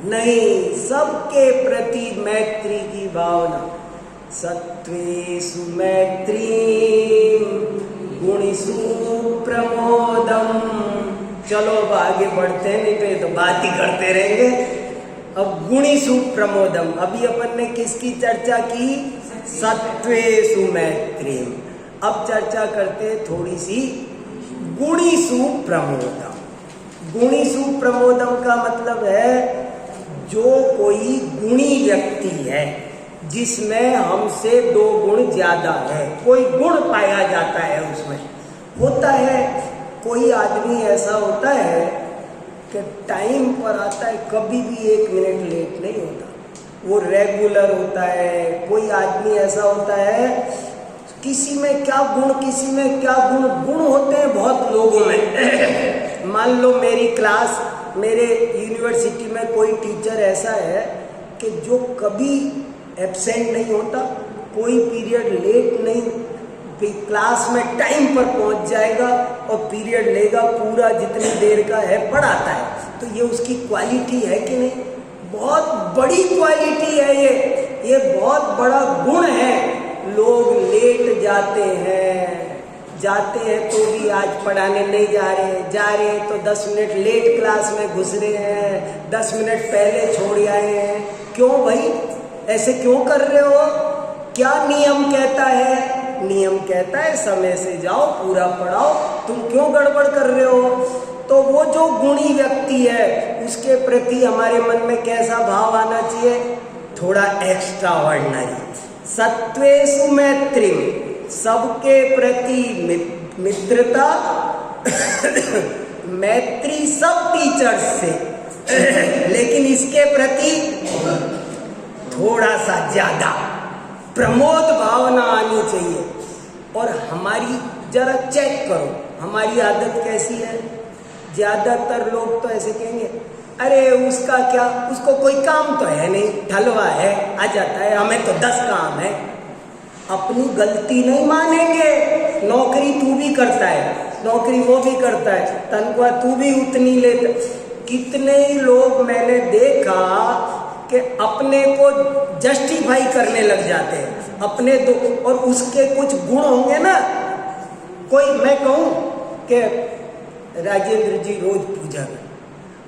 नहीं, सबके प्रति मैत्री की भावना। सत्वेषु मैत्री गुणेषु प्रमोदम। चलो अब आगे बढ़ते हैं, नहीं तो ये तो बात ही करते रहेंगे। अब गुणेषु प्रमोदम, अभी अपन ने किसकी चर्चा की? सत्वेषु मैत्री। अब चर्चा करते थोड़ी सी गुणेषु प्रमोदम। गुणेषु प्रमोदम का मतलब है जो कोई गुणी व्यक्ति है, जिसमें हमसे 2 गुण ज्यादा है, कोई गुण पाया जाता है उसमें। होता है कोई आदमी ऐसा होता है कि टाइम पर आता है, कभी भी 1 मिनट लेट नहीं होता, वो रेगुलर होता है। कोई आदमी ऐसा होता है, किसी में क्या गुण, किसी में क्या गुण, गुण होते हैं बहुत लोगों में। मान लो मेरी क्लास, मेरे यूनिवर्सिटी में कोई टीचर ऐसा है कि जो कभी एब्सेंट नहीं होता, कोई पीरियड लेट नहीं, क्लास में टाइम पर पहुंच जाएगा और पीरियड लेगा पूरा, जितनी देर का है पढ़ाता है। तो ये उसकी क्वालिटी है कि नहीं? बहुत बड़ी क्वालिटी है ये बहुत बड़ा गुण है। लोग लेट जाते हैं तो भी आज पढ़ाने नहीं जा रहे हैं तो 10 मिनट लेट क्लास में घुस रहे हैं, 10 मिनट पहले छोड़ आए हैं। क्यों भाई, ऐसे क्यों कर रहे हो? क्या नियम कहता है? नियम कहता है समय से जाओ, पूरा पढ़ाओ, तुम क्यों गड़बड़ कर रहे हो? तो वो जो गुणी व्यक्ति है उसके प्रति हमारे मन में कैसा भाव आना चाहिए? थोड़ा एक्स्ट्रा ऑर्डिनरी। सत्वेषु मैत्री, सबके प्रति मित्रता, मैत्री सब टीचर्स से, लेकिन इसके प्रति थोड़ा सा ज्यादा प्रमोद भावना आनी चाहिए। और हमारी जरा चेक करो, हमारी आदत कैसी है? ज्यादातर लोग तो ऐसे कहेंगे, अरे उसका क्या, उसको कोई काम तो है नहीं, ढलवा है, आ जाता है, हमें तो 10 काम है। अपनी गलती नहीं मानेंगे। नौकरी तू भी करता है, नौकरी वो भी करता है, तनख्वाह तू भी उतनी लेता। कितने ही लोग मैंने देखा कि अपने को जस्टिफाई करने लग जाते हैं अपने दो, और उसके कुछ गुण होंगे ना। कोई, मैं कहूँ कि राजेंद्र जी रोज पूजा में,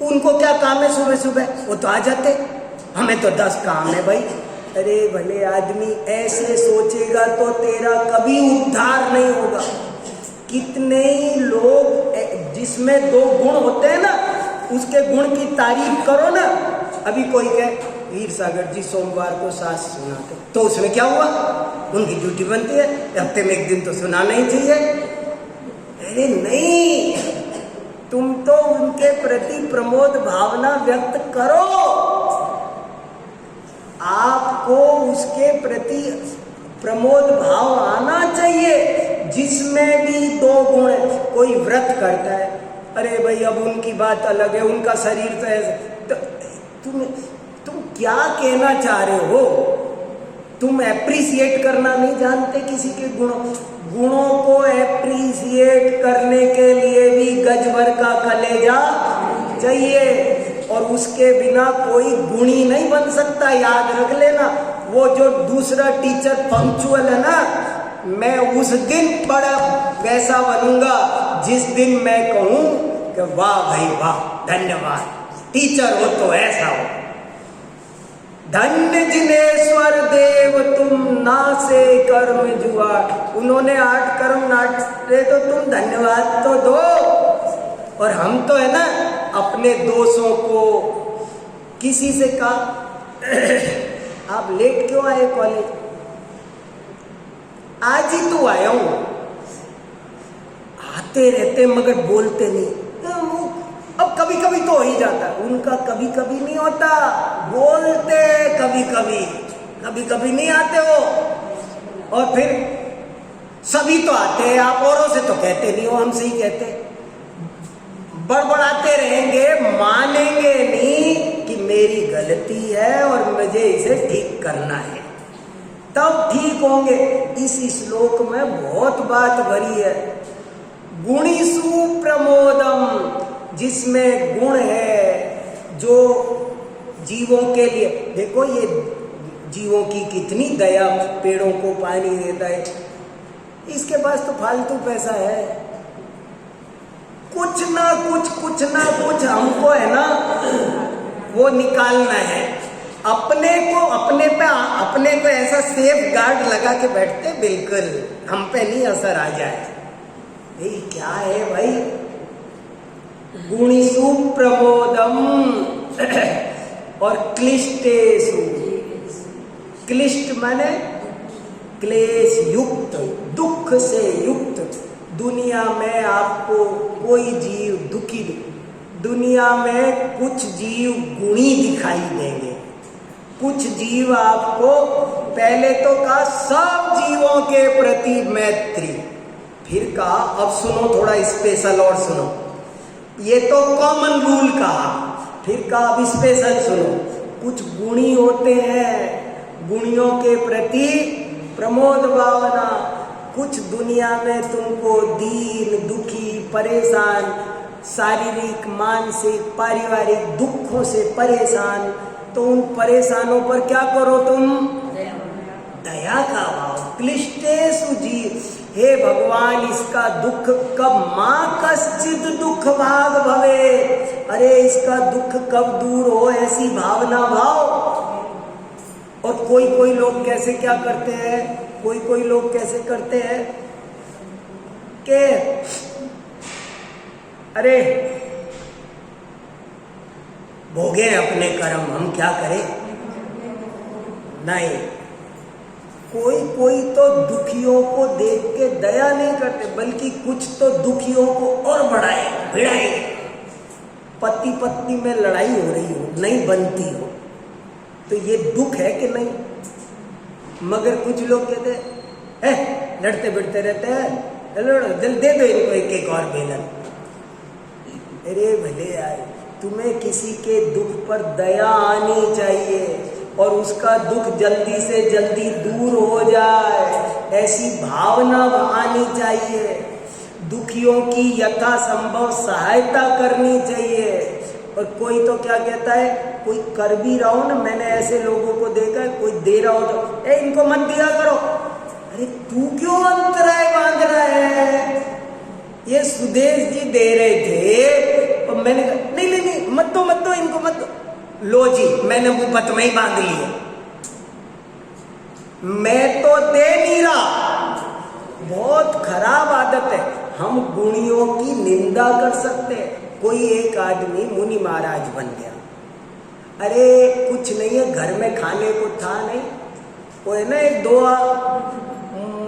उनको क्या काम है सुबह सुबह, वो तो आ जाते, हमें तो 10 काम है भाई। अरे भले आदमी, ऐसे सोचेगा तो तेरा कभी उद्धार नहीं होगा। कितने ही लोग जिसमें 2 गुण होते हैं ना, उसके गुण की तारीफ करो ना। अभी कोई कहे वीर सागर जी सोमवार को सास सुनाते, तो उसमें क्या हुआ? उनकी ड्यूटी बनती है, हफ्ते में 1 दिन तो सुनाना ही चाहिए। अरे नहीं, तुम तो उनके प्रति प्रमोद भावना व्यक्त करो। आपको उसके प्रति प्रमोद भाव आना चाहिए, जिसमें भी 2 गुण है। कोई व्रत करता है, अरे भाई अब उनकी बात अलग है, उनका शरीर तो ऐसा, तो तुम क्या कहना चाह रहे हो? तुम एप्रिसिएट करना नहीं जानते किसी के गुणों को एप्रिसिएट करने के लिए भी गज भर का कलेजा चाहिए, और उसके बिना कोई गुणी नहीं बन सकता। याद रख लेना, वो जो दूसरा टीचर पंक्चुअल है ना, मैं उस दिन बड़ा वैसा बनूंगा जिस दिन मैं कहूं कि वाह भाई वाह, धन्यवाद, टीचर हो तो ऐसा हो। धन्य जिनेश्वर देव तुम नासे कर्म जुआ। उन्होंने 8 कर्म नाटे तो तुम धन्यवाद तो दो। और हम तो है ना अपने दोषों को किसी से कहा आप लेट क्यों आए कॉलेज? आज ही तो आया हूं। आते रहते मगर बोलते नहीं। अब कभी कभी तो हो ही जाता है, उनका कभी कभी नहीं होता। बोलते कभी कभी, कभी कभी नहीं आते हो, और फिर सभी तो आते हैं, आप औरों से तो कहते नहीं हो, हमसे ही कहते। बड़बड़ाते रहेंगे, मानेंगे नहीं कि मेरी गलती है और मुझे इसे ठीक करना है, तब ठीक होंगे। इस श्लोक में बहुत बात भरी है। गुणीसु प्रमोदम, जिसमें गुण है, जो जीवों के लिए, देखो ये जीवों की कितनी दया, पेड़ों को पानी देता है, इसके पास तो फालतू पैसा है, कुछ ना कुछ हमको है ना वो निकालना है। अपने को ऐसा सेफ गार्ड लगा के बैठते, बिल्कुल हम पे नहीं असर आ जाए। ये क्या है भाई? गुणीसु प्रमोदम और क्लिष्टेषु, क्लिष्ट माने क्लेश युक्त, दुख से युक्त। दुनिया में आपको कोई जीव दुखी, दुनिया में कुछ जीव गुणी दिखाई देंगे, कुछ जीव आपको, पहले तो कहा सब जीवों के प्रति मैत्री, फिर कहा, अब सुनो थोड़ा स्पेशल और सुनो, ये तो कॉमन रूल कहा, फिर कहा अब स्पेशल सुनो। कुछ गुणी होते हैं, गुणियों के प्रति प्रमोद भावना। कुछ दुनिया में तुमको दीन, दुखी, परेशान, शारीरिक, मानसिक, पारिवारिक दुखों से परेशान, तो उन परेशानों पर क्या करो तुम? दया का भाव। क्लिष्टेषु जी, हे भगवान इसका दुख कब, माँ कश्चित दुख भाग भवे, अरे इसका दुख कब दूर हो, ऐसी भावना भाव। और कोई लोग कैसे क्या करते हैं, कोई लोग कैसे करते हैं कि अरे भोगे अपने कर्म, हम क्या करें। नहीं, कोई तो दुखियों को देख के दया नहीं करते, बल्कि कुछ तो दुखियों को और भिड़ाए। पति पत्नी में लड़ाई हो रही हो, नहीं बनती हो, तो ये दुख है कि नहीं? मगर कुछ लोग कहते हैं लड़ते बिड़ते रहते हैं, लड़ो, जल दे दो इनको एक और बेलन। अरे भले यार, तुम्हें किसी के दुख पर दया आनी चाहिए और उसका दुख जल्दी से जल्दी दूर हो जाए, ऐसी भावना आनी चाहिए। दुखियों की यथासंभव सहायता करनी चाहिए। और कोई तो क्या कहता है, कोई कर भी रहा हो ना, मैंने ऐसे लोगों को देखा है, कोई दे रहा हो तो इनको मत दिया करो। अरे तू क्यों अंतराय बांध रहा है? ये सुदेश जी दे रहे थे और मैंने कहा नहीं मत दो इनको मत दो। लो जी, मैंने मुफ्त में ही बांध लिया, मैं तो दे नहीं रहा। बहुत खराब आदत है, हम गुणियों की निंदा कर सकते हैं। कोई एक आदमी मुनि महाराज बन गया, अरे कुछ नहीं है, घर में खाने को था नहीं, वो है ना एक दुआ,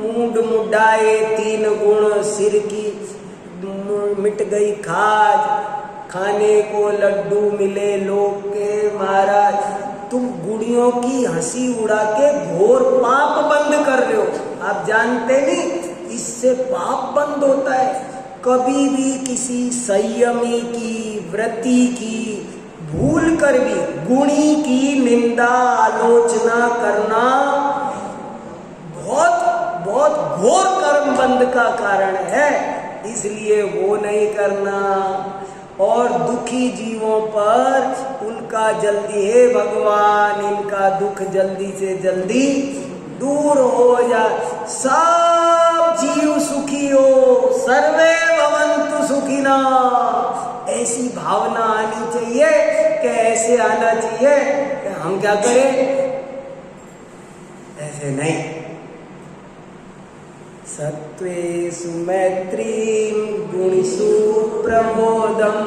मूड मुडाए 3 गुण सिर की, मिट गई खाज, खाने को लड्डू मिले लोग के महाराज। तुम गुड़ियों की हंसी उड़ा के घोर पाप बंद कर रहे हो। आप जानते नहीं, इससे पाप बंद होता है। कभी भी किसी संयमी की, व्रती की भूल कर भी गुणी की निंदा आलोचना करना बहुत घोर कर्म बंद का कारण है, इसलिए वो नहीं करना। और दुखी जीवों पर उनका जल्दी, हे भगवान इनका दुख जल्दी से जल्दी दूर हो जाए, सब जीव सुखी हो, सर्वे भवन्तु सुखिना, ऐसी भावना आनी चाहिए। कि ऐसे आना चाहिए कि हम क्या करें, ऐसे नहीं। सत्वेषु मैत्रीं गुणेषु प्रमोदं,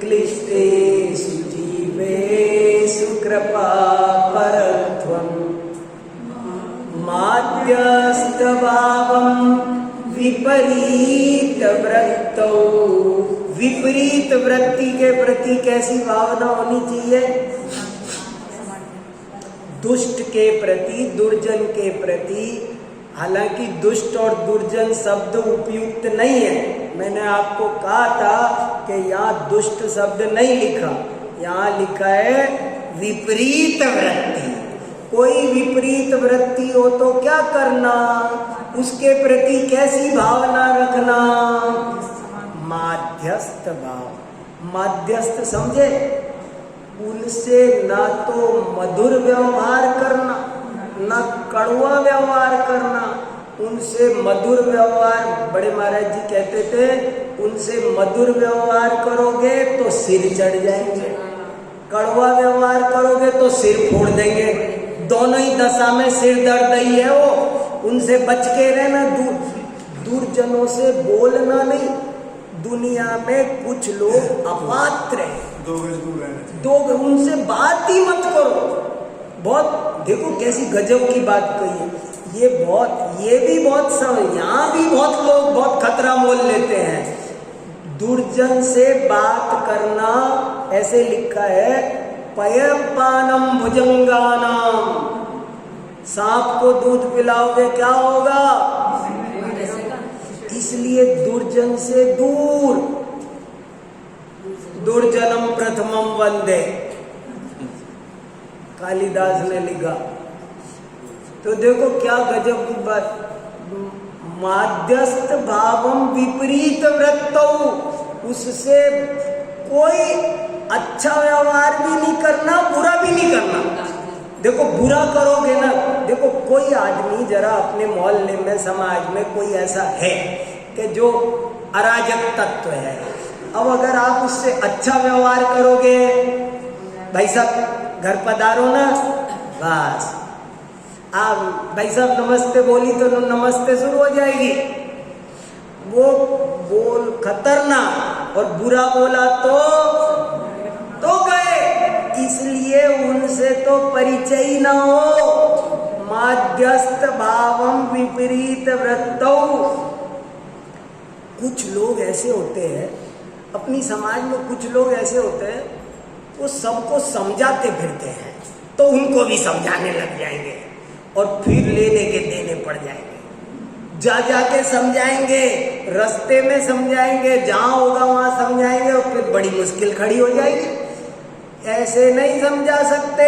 क्लिष्टेषु जीवेषु कृपापरत्वं, माध्यस्थभावं विपरीत वृत्तौ, विपरीत वृत्ति के प्रति कैसी भावना होनी चाहिए? दुष्ट के प्रति, दुर्जन के प्रति। हालांकि दुष्ट और दुर्जन शब्द उपयुक्त नहीं है। मैंने आपको कहा था कि यहाँ दुष्ट शब्द नहीं लिखा, यहाँ लिखा है विपरीत वृत्ति। कोई विपरीत वृत्ति हो तो क्या करना? उसके प्रति कैसी भावना रखना? माध्यस्थ भाव। माध्यस्थ समझे? उनसे ना तो मधुर व्यवहार करना, ना कड़वा व्यवहार करना। उनसे मधुर व्यवहार, बड़े महाराज जी कहते थे, उनसे मधुर व्यवहार करोगे तो सिर चढ़ जाएंगे, कड़वा व्यवहार करोगे तो सिर फोड़ देंगे। दोनों ही दशा में सिर दर्द ही है वो। उनसे बच के रहना। दुर्जनों से बोलना नहीं। दुनिया में कुछ लोग अपात्र हैं, दो उनसे बात ही मत करो। बहुत देखो कैसी गजब की बात कही है। ये भी बहुत सब, यहाँ भी बहुत लोग बहुत खतरा मोल लेते हैं। दुर्जन से बात करना, ऐसे लिखा है, पयपानम भुजंगानाम। सांप को दूध पिलाओगे क्या होगा? इसलिए दुर्जन से दूर। दुर्जनम प्रथमम वंदे, कालिदास ने लिखा। तो देखो क्या गजब की बात। माध्यस्थ भावम विपरीत वृत्तौ, उससे कोई अच्छा व्यवहार भी नहीं करना, बुरा भी नहीं करना। देखो बुरा करोगे ना, देखो कोई आदमी जरा अपने मोहल्ले में, समाज में कोई ऐसा है कि जो अराजक तत्व है। अब अगर आप उससे अच्छा व्यवहार करोगे, भाई साहब घर पधारो ना, बस आप भाई साहब नमस्ते बोली तो नमस्ते शुरू हो जाएगी। वो बोल खतरनाक, और बुरा बोला तो गए। इसलिए उनसे तो परिचय ही ना हो। माध्यस्थ भावम विपरीत वृत्तौ। कुछ लोग ऐसे होते हैं अपनी समाज में, कुछ लोग ऐसे होते हैं वो सबको समझाते फिरते हैं, तो उनको भी समझाने लग जाएंगे और फिर लेने के देने पड़ जाएंगे। जा के समझाएंगे, रास्ते में समझाएंगे, जहां होगा वहां समझाएंगे, और फिर बड़ी मुश्किल खड़ी हो जाएगी। ऐसे नहीं समझा सकते।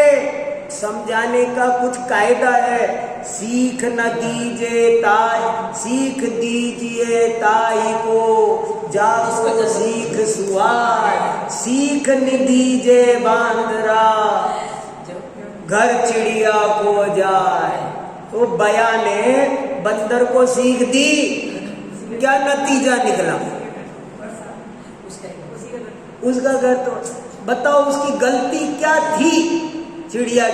समझाने का कुछ कायदा है। सीख दीजिए ताई को, जाओ सीख सुहार। सीख न दीजिए बांदरा, घर चिड़िया को जाए। तो बया ने बंदर को सीख दी, क्या नतीजा निकला? उसका घर तो, बताओ उसकी गलती क्या थी? चिड़िया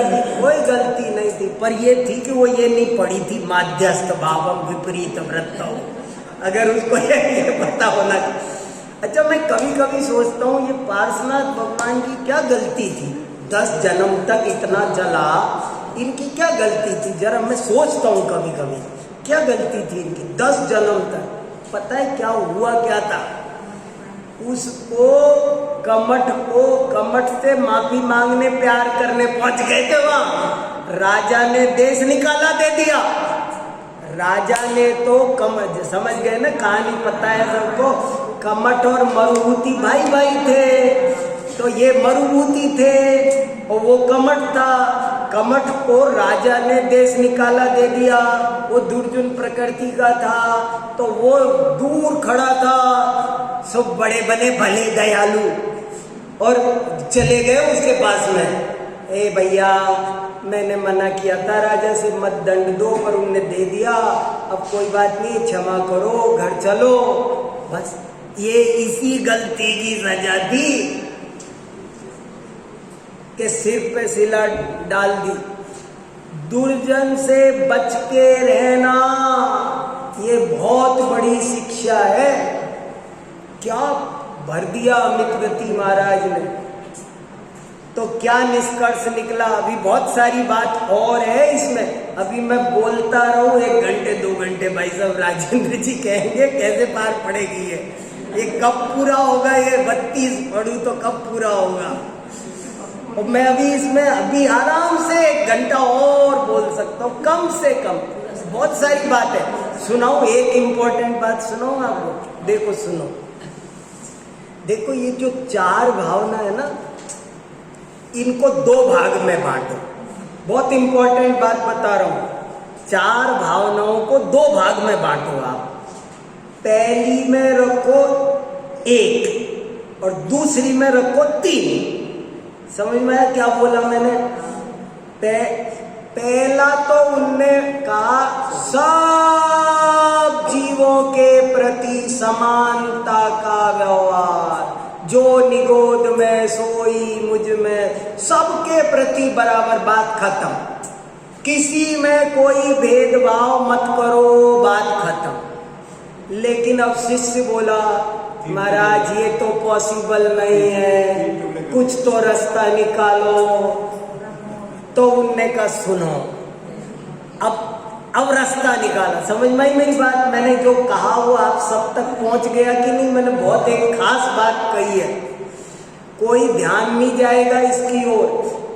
की कोई गलती नहीं थी, पर ये थी कि वो ये नहीं पढ़ी थी माध्यस्थ भावम विपरीत वृत्तौ। अगर उसको ये पता होना। अच्छा, मैं कभी कभी सोचता हूँ ये पार्श्वनाथ भगवान की क्या गलती थी? 10 जन्म तक इतना चला, इनकी क्या गलती थी? जरा मैं सोचता हूँ कभी कभी क्या गलती थी इनकी 10 जन्म तक। पता है क्या हुआ? क्या था उसको? कमठ से माफी मांगने, प्यार करने पहुंच गए थे वहां। राजा ने देश निकाला दे दिया। राजा ने तो समझ गए ना, कहानी पता है सबको। कमठ और मरुभूति भाई थे। तो ये मरुभूति थे और वो कमठ था। कमठ को राजा ने देश निकाला दे दिया। वो दुर्जन प्रकृति का था, तो वो दूर खड़ा था। सब बड़े बने भले दयालु, और चले गए उसके पास में। ए भैया, मैंने मना किया था राजा से मत दंड दो, पर उनने दे दिया। अब कोई बात नहीं, क्षमा करो, घर चलो। बस ये इसी गलती की सजा थी कि सिर पे सिला डाल दी। दुर्जन से बच के रहना, ये बहुत बड़ी शिक्षा है। क्या भर दिया अमित गति महाराज ने। तो क्या निष्कर्ष निकला? अभी बहुत सारी बात और है इसमें, अभी मैं बोलता रहूं 1 घंटे 2 घंटे, भाई साहब राजेंद्र जी कहेंगे कैसे पार पड़ेगी ये कब पूरा होगा, ये 32 पढ़ूं तो कब पूरा होगा। और मैं अभी इसमें अभी आराम से 1 घंटा और बोल सकता हूँ, कम से कम। बहुत सारी बात है, सुनाऊं एक इंपॉर्टेंट बात सुनाऊं आपको? देखो सुनो, देखो ये जो 4 भावना है ना, इनको 2 भाग में बांटो। बहुत इंपॉर्टेंट बात बता रहा हूं, 4 भावनाओं को 2 भाग में बांटो आप। पहली में रखो 1 और दूसरी में रखो 3। समझ में आया क्या बोला मैंने? पहला तो उनने कहा सब जीवों के प्रति समानता का व्यवहार, जो निगोद में सोई मुझ में, सबके प्रति बराबर, बात खत्म। किसी में कोई भेदभाव मत करो, बात खत्म। लेकिन अब शिष्य बोला महाराज ये तो पॉसिबल नहीं है, कुछ तो रास्ता निकालो। तो उनने कहा सुनो, अब रास्ता निकाला। समझ में आई मेरी बात? मैंने जो कहा वो आप सब तक पहुंच गया कि नहीं? मैंने बहुत एक खास बात कही है, कोई ध्यान नहीं जाएगा इसकी ओर।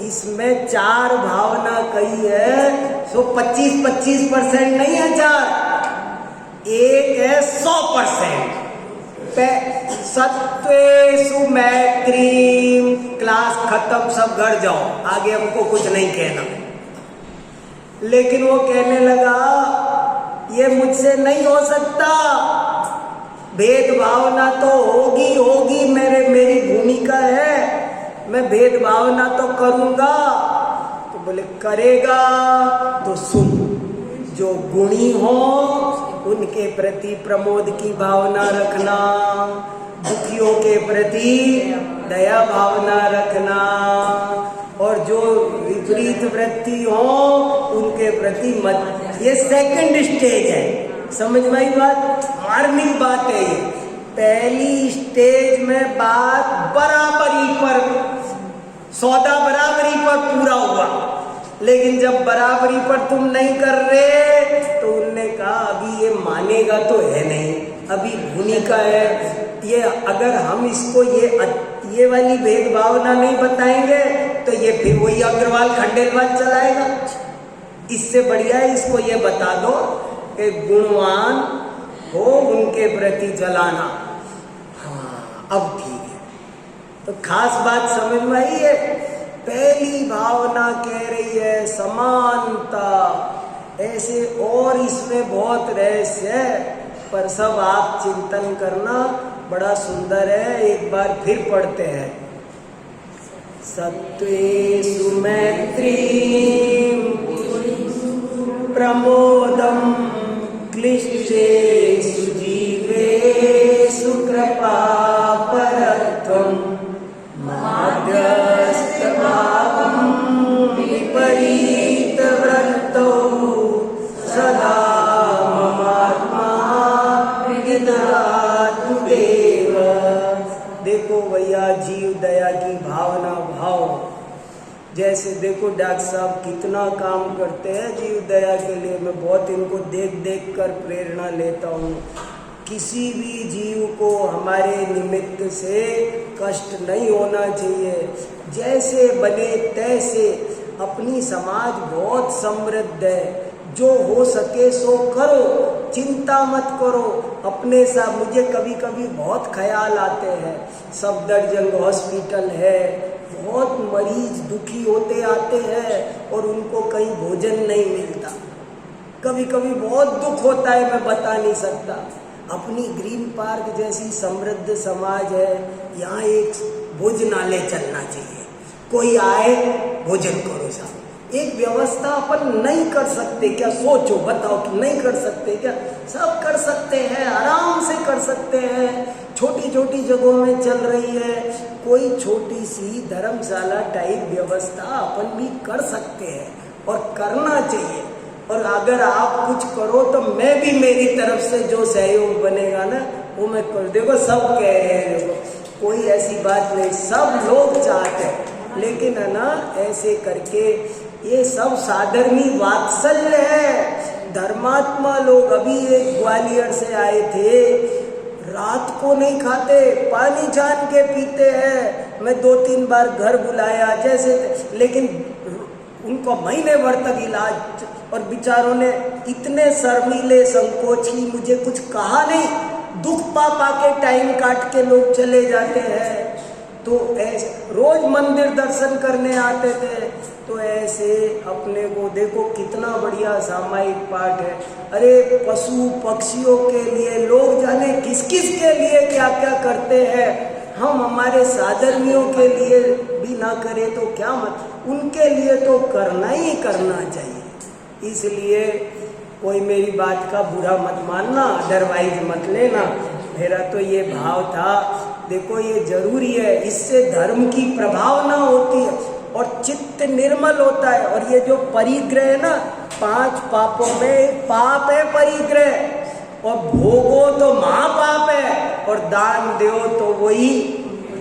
इसमें 4 भावना कही है, सो 25% नहीं है 4, एक है 100%। सत्वेषु मैत्री, क्लास खत्म, सब घर जाओ, आगे हमको कुछ नहीं कहना। लेकिन वो कहने लगा ये मुझसे नहीं हो सकता, भेदभावना तो होगी, मेरी भूमिका है, मैं भेदभावना तो करूंगा। तो बोले करेगा तो सुन, जो गुणी हो उनके प्रति प्रमोद की भावना रखना, दुखियों के प्रति दया भावना रखना, और जो विपरीत वृत्ति हो उनके प्रति मत। ये सेकंड स्टेज है, समझ में आई बात? वार्निंग बात है ये। पहली स्टेज में बात बराबरी पर, सौदा बराबरी पर पूरा हुआ, लेकिन जब बराबरी पर तुम नहीं कर रहे तो उनने कहा अभी ये मानेगा तो है नहीं, अभी भूमिका है ये। अगर हम इसको ये वाली भेदभावना नहीं बताएंगे तो ये फिर वही अग्रवाल खंडेलवाल चलाएगा। इससे बढ़िया है इसको ये बता दो कि गुणवान हो उनके प्रति जलाना। हाँ अब ठीक है। तो खास बात समझ में आई है। पहली भावना कह रही है समानता, ऐसे और इसमें बहुत रहस्य है, पर सब आप चिंतन करना, बड़ा सुंदर है। एक बार फिर पढ़ते हैं। सत्वेषु मैत्री प्रमोदम क्लिष्टेषु जीवेषु कृपा परत्वम माध्यस्थ भावम विपरीत वृत्तौ सदा ममात्मा विगतात्मदेव। देखो भैया जीव दया की भावना भाव, जैसे देखो डॉक्टर साहब कितना काम करते हैं जीव दया के लिए। मैं बहुत इनको देख देख कर प्रेरणा लेता हूँ। किसी भी जीव को हमारे निमित्त से कष्ट नहीं होना चाहिए, जैसे बने तैसे। अपनी समाज बहुत समृद्ध है, जो हो सके सो करो, चिंता मत करो। अपने साथ मुझे कभी कभी बहुत ख्याल आते हैं, सफदरजंग हॉस्पिटल है, बहुत मरीज दुखी होते आते हैं और उनको कहीं भोजन नहीं मिलता। कभी कभी बहुत दुख होता है, मैं बता नहीं सकता। अपनी ग्रीन पार्क जैसी समृद्ध समाज है, यहाँ एक भोजनालय चलना चाहिए। कोई आए भोजन करो साहब। एक व्यवस्था अपन नहीं कर सकते क्या? सोचो बताओ कि नहीं कर सकते क्या? सब कर सकते हैं, आराम से कर सकते हैं। छोटी छोटी जगहों में चल रही है। कोई छोटी सी धर्मशाला टाइप व्यवस्था अपन भी कर सकते हैं और करना चाहिए। और अगर आप कुछ करो तो मैं भी मेरी तरफ से जो सहयोग बनेगा ना वो मैं कर। देखो सब कह रहे हैं, देखो कोई ऐसी बात नहीं, सब लोग चाहते हैं। लेकिन है ना ऐसे करके ये सब साधर्मी वात्सल्य है। धर्मात्मा लोग, अभी एक ग्वालियर से आए थे, रात को नहीं खाते, पानी छान के पीते हैं। मैं 2-3 बार घर बुलाया जैसे, लेकिन उनको महीने भर तक इलाज, और बेचारों ने इतने शर्मीले संकोची, मुझे कुछ कहा नहीं, दुख पा के टाइम काट के लोग चले जाते हैं। तो ऐसे रोज मंदिर दर्शन करने आते थे। तो ऐसे अपने को देखो कितना बढ़िया सामायिक पाठ है। अरे पशु पक्षियों के लिए लोग जाने किस किस के लिए क्या क्या करते हैं, हम हमारे साधर्मियों के लिए भी ना करें तो क्या मत, उनके लिए तो करना ही करना चाहिए। इसलिए कोई मेरी बात का बुरा मत मानना, अदरवाइज मत लेना। मेरा तो ये भाव था, देखो ये जरूरी है, इससे धर्म की प्रभावना होती है और चित्त निर्मल होता है। और ये जो परिग्रह है ना, 5 पापों में एक पाप है परिग्रह, और भोगो तो महापाप है, और दान दो तो वही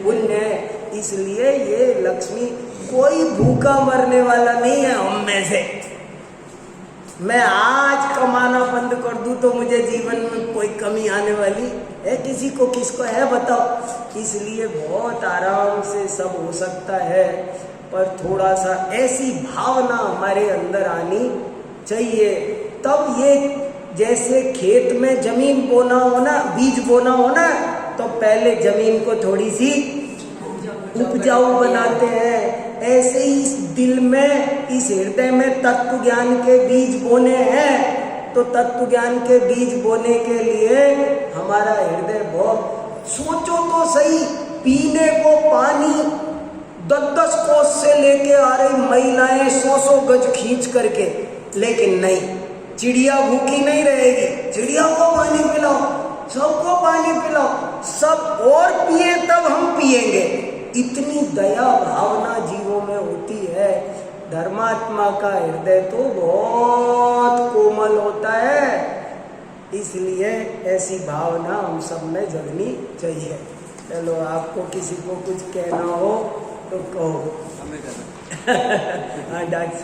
पुण्य है। इसलिए ये लक्ष्मी, कोई भूखा मरने वाला नहीं है हम में से। मैं आज कमाना बंद कर दूं तो मुझे जीवन में कोई कमी आने वाली है? किसी को, किसको है बताओ? इसलिए बहुत आराम से सब हो सकता है, पर थोड़ा सा ऐसी भावना हमारे अंदर आनी चाहिए। तब ये, जैसे खेत में जमीन बोना हो ना, बीज बोना हो ना, तो पहले जमीन को थोड़ी सी उपजाऊ बनाते हैं। ऐसे ही इस दिल में, इस हृदय में तत्व ज्ञान के बीज बोने हैं। तो तत्व ज्ञान के बीज बोने के लिए हमारा हृदय बहुत, सोचो तो सही, पीने को पानी 10-10 कोस से लेके आ रही महिलाएं 100-100 गज खींच करके, लेकिन नहीं, चिड़िया भूखी नहीं रहेगी। चिड़िया को पानी पिलाओ, सबको पानी पिलाओ, सब और पिए तब हम पिएंगे। इतनी दया भावना जीवों में होती है। धर्मात्मा का हृदय तो बहुत कोमल होता है। इसलिए ऐसी भावना हम सब में जगनी चाहिए। चलो, आपको किसी को कुछ कहना हो तो कहो। हाँ डॉक्टर